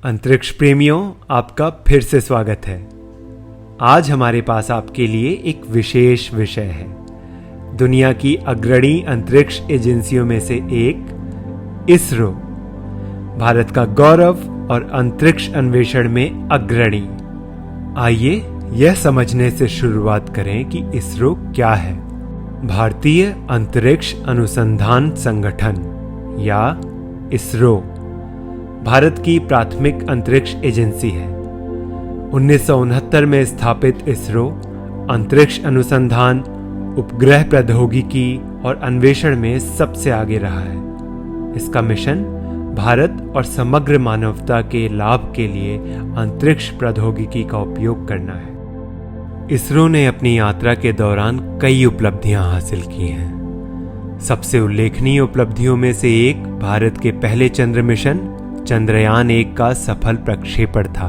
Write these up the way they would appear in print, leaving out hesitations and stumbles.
अंतरिक्ष प्रेमियों, आपका फिर से स्वागत है। आज हमारे पास आपके लिए एक विशेष विषय है। दुनिया की अग्रणी अंतरिक्ष एजेंसियों में से एक इसरो, भारत का गौरव और अंतरिक्ष अन्वेषण में अग्रणी। आइए यह समझने से शुरुआत करें कि इसरो क्या है। भारतीय अंतरिक्ष अनुसंधान संगठन या इसरो भारत की प्राथमिक अंतरिक्ष एजेंसी है। 1969 में स्थापित इसरो अंतरिक्ष अनुसंधान, उपग्रह प्रौद्योगिकी और अन्वेषण में सबसे आगे रहा है। इसका मिशन भारत और समग्र मानवता के लाभ के लिए अंतरिक्ष प्रौद्योगिकी का उपयोग करना है। इसरो ने अपनी यात्रा के दौरान कई उपलब्धियां हासिल की हैं। सबसे उल्लेखनीय उपलब्धियों में से एक भारत के पहले चंद्र मिशन चंद्रयान 1 का सफल प्रक्षेपण था।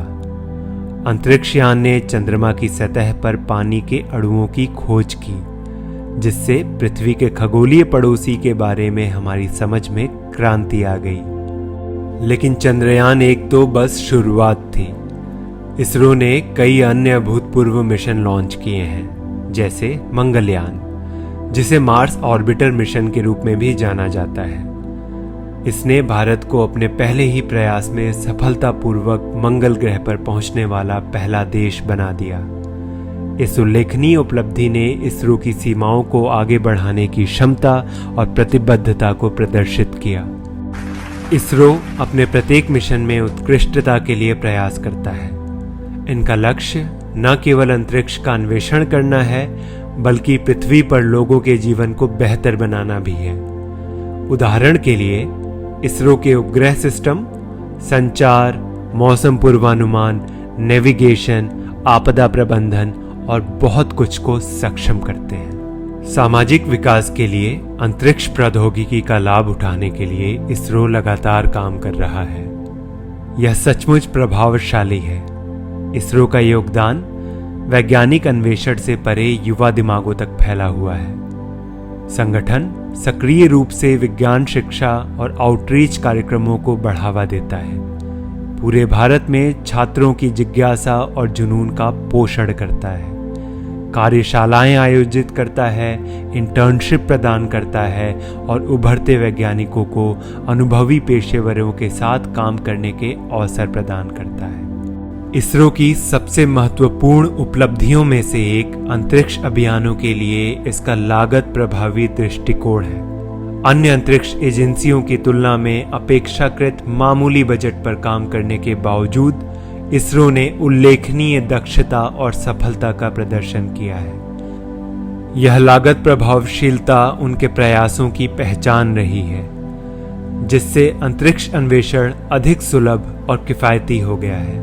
अंतरिक्ष यान ने चंद्रमा की सतह पर पानी के अणुओं की खोज की, जिससे पृथ्वी के खगोलीय पड़ोसी के बारे में हमारी समझ में क्रांति आ गई। लेकिन चंद्रयान 1 तो बस शुरुआत थी। इसरो ने कई अन्य अभूतपूर्व मिशन लॉन्च किए हैं, जैसे मंगलयान, जिसे मार्स ऑर्बिटर मिशन के रूप में भी जाना जाता है। इसने भारत को अपने पहले ही प्रयास में सफलतापूर्वक मंगल ग्रह पर पहुंचने वाला पहला देश बना दिया। इस उल्लेखनीय उपलब्धि ने इसरो की सीमाओं को आगे बढ़ाने की क्षमता और प्रतिबद्धता को प्रदर्शित किया। इसरो अपने प्रत्येक मिशन में उत्कृष्टता के लिए प्रयास करता है। इनका लक्ष्य न केवल अंतरिक्ष का अन्वेषण करना है, बल्कि पृथ्वी पर लोगों के जीवन को बेहतर बनाना भी है। उदाहरण के लिए इसरो के उपग्रह सिस्टम संचार, मौसम पूर्वानुमान, नेविगेशन, आपदा प्रबंधन और बहुत कुछ को सक्षम करते हैं। सामाजिक विकास के लिए अंतरिक्ष प्रौद्योगिकी का लाभ उठाने के लिए इसरो लगातार काम कर रहा है। यह सचमुच प्रभावशाली है। इसरो का योगदान वैज्ञानिक अन्वेषण से परे युवा दिमागों तक फैला हुआ है। संगठन सक्रिय रूप से विज्ञान शिक्षा और आउटरीच कार्यक्रमों को बढ़ावा देता है। पूरे भारत में छात्रों की जिज्ञासा और जुनून का पोषण करता है। कार्यशालाएं आयोजित करता है, इंटर्नशिप प्रदान करता है और उभरते वैज्ञानिकों को अनुभवी पेशेवरों के साथ काम करने के अवसर प्रदान करता है। इसरो की सबसे महत्वपूर्ण उपलब्धियों में से एक अंतरिक्ष अभियानों के लिए इसका लागत प्रभावी दृष्टिकोण है। अन्य अंतरिक्ष एजेंसियों की तुलना में अपेक्षाकृत मामूली बजट पर काम करने के बावजूद इसरो ने उल्लेखनीय दक्षता और सफलता का प्रदर्शन किया है। यह लागत प्रभावशीलता उनके प्रयासों की पहचान रही है, जिससे अंतरिक्ष अन्वेषण अधिक सुलभ और किफायती हो गया है।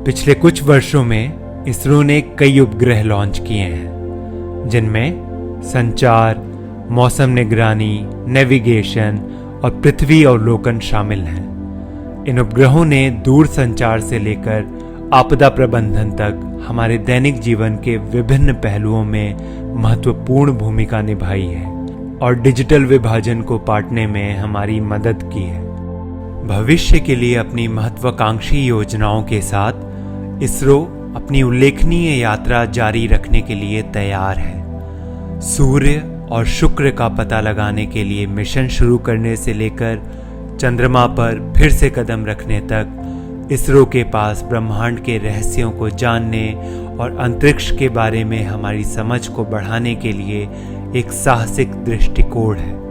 पिछले कुछ वर्षों में इसरो ने कई उपग्रह लॉन्च किए हैं, जिनमें संचार, मौसम निगरानी, नेविगेशन और पृथ्वी अवलोकन शामिल हैं। इन उपग्रहों ने दूर संचार से लेकर आपदा प्रबंधन तक हमारे दैनिक जीवन के विभिन्न पहलुओं में महत्वपूर्ण भूमिका निभाई है और डिजिटल विभाजन को पाटने में हमारी मदद की है। भविष्य के लिए अपनी महत्वाकांक्षी योजनाओं के साथ इसरो अपनी उल्लेखनीय यात्रा जारी रखने के लिए तैयार है। सूर्य और शुक्र का पता लगाने के लिए मिशन शुरू करने से लेकर चंद्रमा पर फिर से कदम रखने तक इसरो के पास ब्रह्मांड के रहस्यों को जानने और अंतरिक्ष के बारे में हमारी समझ को बढ़ाने के लिए एक साहसिक दृष्टिकोण है।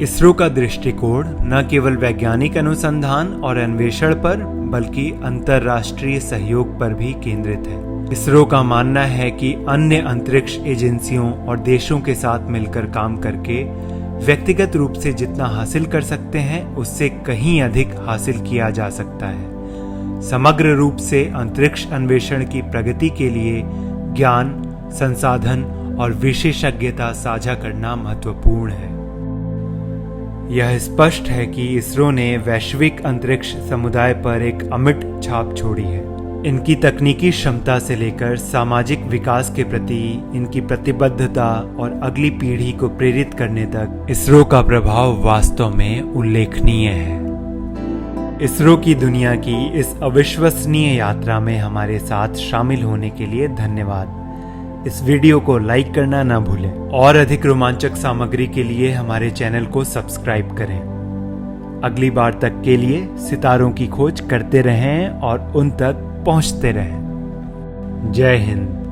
इसरो का दृष्टिकोण न केवल वैज्ञानिक अनुसंधान और अन्वेषण पर, बल्कि अंतर्राष्ट्रीय सहयोग पर भी केंद्रित है। इसरो का मानना है कि अन्य अंतरिक्ष एजेंसियों और देशों के साथ मिलकर काम करके व्यक्तिगत रूप से जितना हासिल कर सकते हैं, उससे कहीं अधिक हासिल किया जा सकता है। समग्र रूप से अंतरिक्ष अन्वेषण की प्रगति के लिए ज्ञान, संसाधन और विशेषज्ञता साझा करना महत्वपूर्ण है। यह स्पष्ट है कि इसरो ने वैश्विक अंतरिक्ष समुदाय पर एक अमिट छाप छोड़ी है। इनकी तकनीकी क्षमता से लेकर सामाजिक विकास के प्रति इनकी प्रतिबद्धता और अगली पीढ़ी को प्रेरित करने तक इसरो का प्रभाव वास्तव में उल्लेखनीय है। इसरो की दुनिया की इस अविश्वसनीय यात्रा में हमारे साथ शामिल होने के लिए धन्यवाद। इस वीडियो को लाइक करना ना भूलें और अधिक रोमांचक सामग्री के लिए हमारे चैनल को सब्सक्राइब करें। अगली बार तक के लिए सितारों की खोज करते रहें और उन तक पहुंचते रहें। जय हिंद।